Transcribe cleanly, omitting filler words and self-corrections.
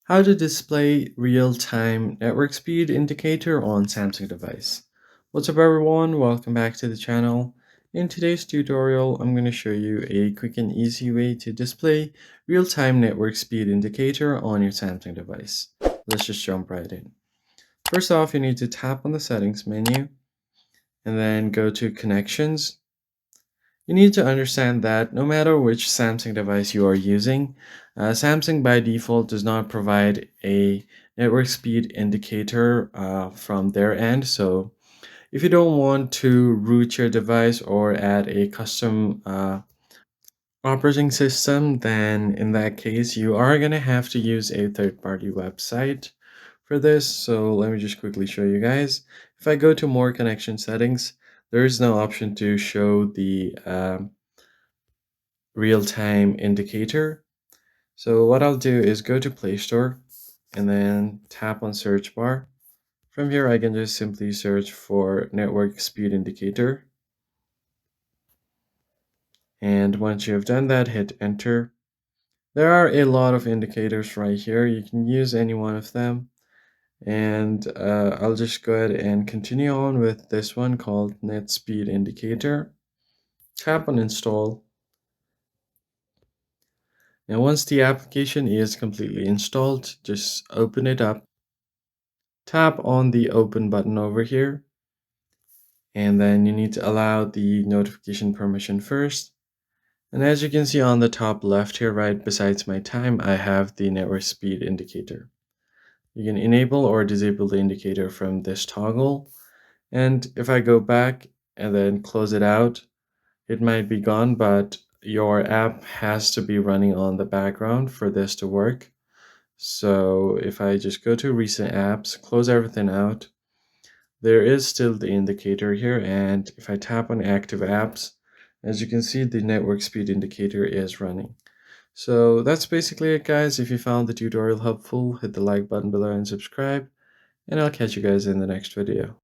How to display real-time network speed indicator on Samsung device. What's up everyone, welcome back to the channel. In today's tutorial, I'm going to show you a quick and easy way to display real-time network speed indicator on your Samsung device. Let's just jump right in. First off, you need to tap on the settings menu and then go to connections. You need to understand that no matter which Samsung device you are using, Samsung by default does not provide a network speed indicator from their end. So if you don't want to root your device or add a custom operating system, then in that case, you are going to have to use a third-party website for this. So let me just quickly show you guys. If I go to more connection settings, there is no option to show the real-time indicator. So what I'll do is go to Play Store and then tap on search bar. From here, I can just simply search for network speed indicator. And once you have done that, hit enter. There are a lot of indicators right here. You can use any one of them. And I'll just go ahead and continue on with this one called net speed indicator. Tap on install. And once the application is completely installed, just open it up. Tap on the open button over here, and then you need to allow the notification permission first. And as you can see on the top left here, right besides my time, I have the network speed indicator. You can enable or disable the indicator from this toggle. And if I go back and then close it out, it might be gone, but your app has to be running on the background for this to work. So if I just go to recent apps, close everything out, there is still the indicator here, and if I tap on active apps, as you can see, the network speed indicator is running. So that's basically it, guys. If you found the tutorial helpful, hit the like button below and subscribe, and I'll catch you guys in the next video.